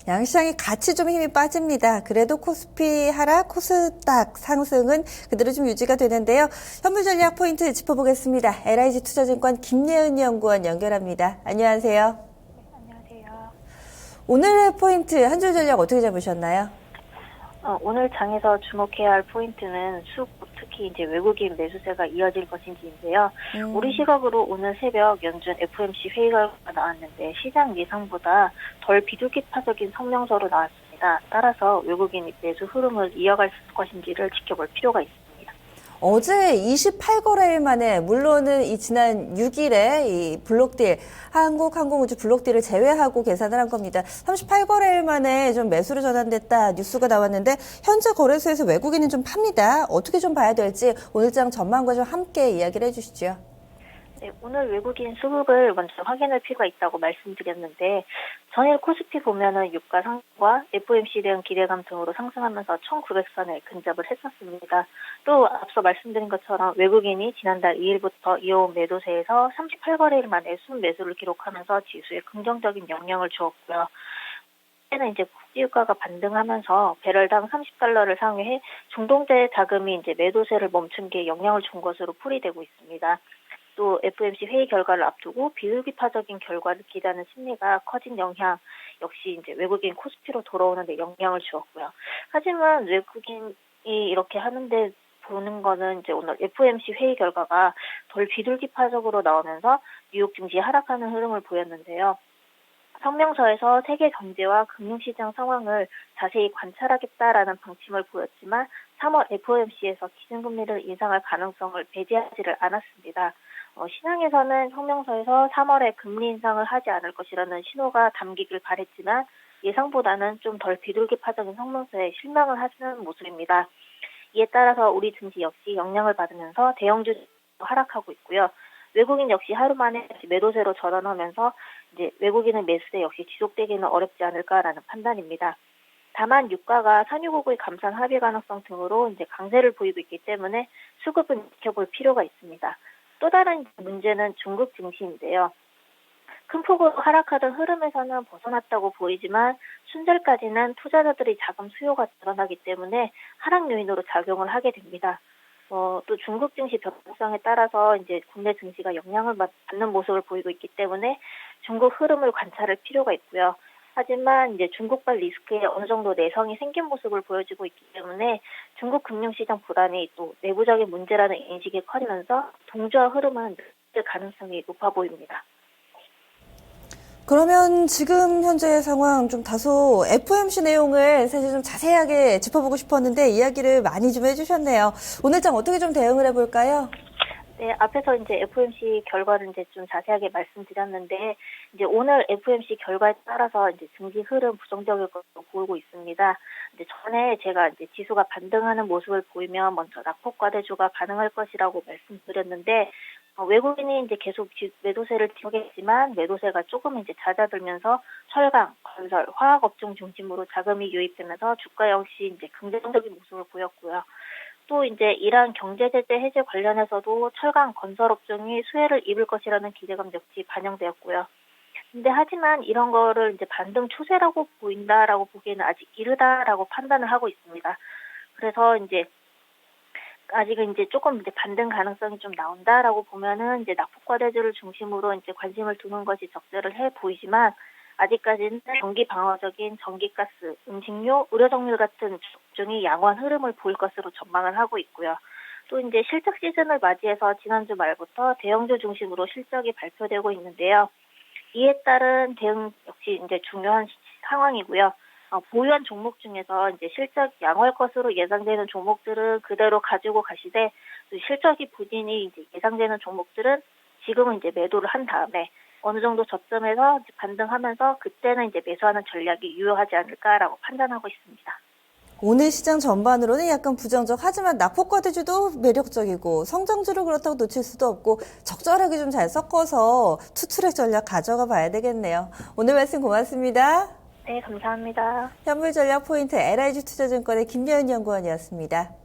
양시장이 같이 좀 힘이 빠집니다. 그래도 코스피 하락, 코스닥 상승은 그대로 좀 유지가 되는데요. 현물 전략 포인트 짚어보겠습니다. LIG 투자증권 김예은 연구원 연결합니다. 안녕하세요. 네, 안녕하세요. 오늘의 포인트 한 줄 전략 어떻게 잡으셨나요? 오늘 장에서 주목해야 할 포인트는 특히 이제 외국인 매수세가 이어질 것인지인데요. 우리 시각으로 오늘 새벽 연준 FOMC 회의 결과가 나왔는데 시장 예상보다 덜 비둘기파적인 성명서로 나왔습니다. 따라서 외국인 매수 흐름을 이어갈 것인지를 지켜볼 필요가 있습니다. 어제 28거래일 만에 물론은 이 지난 6일에 이 블록딜 한국항공우주 블록딜을 제외하고 계산을 한 겁니다. 38거래일 만에 좀 매수로 전환됐다 뉴스가 나왔는데 현재 거래소에서 외국인은 좀 팝니다. 어떻게 좀 봐야 될지 오늘장 전망과 좀 함께 이야기를 해주시죠. 네, 오늘 외국인 수급을 먼저 확인할 필요가 있다고 말씀드렸는데 전일 코스피 보면은 유가 상승과 FOMC에 대한 기대감 등으로 상승하면서 1900선을 근접을 했었습니다. 또 앞서 말씀드린 것처럼 외국인이 지난달 2일부터 이어온 매도세에서 38거래일 만에 순매수를 기록하면서 지수에 긍정적인 영향을 주었고요. 때는 이제 국제유가가 반등하면서 배럴당 30달러를 상회해 중동재 자금이 이제 매도세를 멈춘 게 영향을 준 것으로 풀이되고 있습니다. 또 FOMC 회의 결과를 앞두고 비둘기파적인 결과를 기대하는 심리가 커진 영향 역시 이제 외국인 코스피로 돌아오는 데 영향을 주었고요. 하지만 외국인이 이렇게 하는데 보는 거는 이제 오늘 FOMC 회의 결과가 덜 비둘기파적으로 나오면서 뉴욕 증시 하락하는 흐름을 보였는데요. 성명서에서 세계 경제와 금융시장 상황을 자세히 관찰하겠다라는 방침을 보였지만 3월 FOMC에서 기준금리를 인상할 가능성을 배제하지를 않았습니다. 시장에서는 성명서에서 3월에 금리 인상을 하지 않을 것이라는 신호가 담기길 바랬지만 예상보다는 좀 덜 비둘기파적인 성명서에 실망을 하시는 모습입니다. 이에 따라서 우리 증시 역시 영향을 받으면서 대형주 하락하고 있고요. 외국인 역시 하루 만에 매도세로 전환하면서 이제 외국인의 매수세 역시 지속되기는 어렵지 않을까라는 판단입니다. 다만 유가가 산유국의 감산 합의 가능성 등으로 이제 강세를 보이고 있기 때문에 수급은 지켜볼 필요가 있습니다. 또 다른 문제는 중국 증시인데요. 큰 폭으로 하락하던 흐름에서는 벗어났다고 보이지만 순절까지는 투자자들의 자금 수요가 늘어나기 때문에 하락 요인으로 작용을 하게 됩니다. 또 중국 증시 변동성에 따라서 이제 국내 증시가 영향을 받는 모습을 보이고 있기 때문에 중국 흐름을 관찰할 필요가 있고요. 하지만 이제 중국발 리스크에 어느 정도 내성이 생긴 모습을 보여주고 있기 때문에 중국 금융시장 불안이 또 내부적인 문제라는 인식이 커지면서 동조화 흐름은 늘 가능성이 높아 보입니다. 그러면 지금 현재의 상황 좀 다소 FOMC 내용을 사실 좀 자세하게 짚어보고 싶었는데 이야기를 많이 좀 해주셨네요. 오늘장 어떻게 좀 대응을 해볼까요? 네, 앞에서 이제 FOMC 결과를 이제 좀 자세하게 말씀드렸는데, 이제 오늘 FOMC 결과에 따라서 이제 증시 흐름 부정적일 것으로 보이고 있습니다. 이제 전에 제가 이제 지수가 반등하는 모습을 보이면 먼저 낙폭과대주가 가능할 것이라고 말씀드렸는데, 외국인이 이제 계속 매도세를 띄우겠지만 매도세가 조금 이제 잦아들면서 철강, 건설, 화학업종 중심으로 자금이 유입되면서 주가 역시 이제 긍정적인 모습을 보였고요. 또 이제 이러한 경제제재 해제 관련해서도 철강 건설업종이 수혜를 입을 것이라는 기대감 역시 반영되었고요. 근데 하지만 이런 거를 이제 반등 추세라고 보인다라고 보기에는 아직 이르다라고 판단을 하고 있습니다. 그래서 이제 아직은 이제 조금 이제 반등 가능성이 좀 나온다라고 보면은 이제 낙폭과대주를 중심으로 이제 관심을 두는 것이 적절을 해 보이지만 아직까지는 경기 방어적인 전기가스, 음식료, 의료정유 같은 종이 양호한 흐름을 보일 것으로 전망을 하고 있고요. 또 이제 실적 시즌을 맞이해서 지난주 말부터 대형주 중심으로 실적이 발표되고 있는데요. 이에 따른 대응 역시 이제 중요한 상황이고요. 보유한 종목 중에서 이제 실적 양호할 것으로 예상되는 종목들은 그대로 가지고 가시되 실적이 부진이 이제 예상되는 종목들은 지금은 이제 매도를 한 다음에 어느 정도 저점에서 반등하면서 그때는 이제 매수하는 전략이 유효하지 않을까라고 판단하고 있습니다. 오늘 시장 전반으로는 약간 부정적 하지만 낙폭과대주도 매력적이고 성장주를 그렇다고 놓칠 수도 없고 적절하게 좀 잘 섞어서 투트랙 전략 가져가 봐야 되겠네요. 오늘 말씀 고맙습니다. 네, 감사합니다. 현물 전략 포인트 LIG 투자증권의 김예은 연구원이었습니다.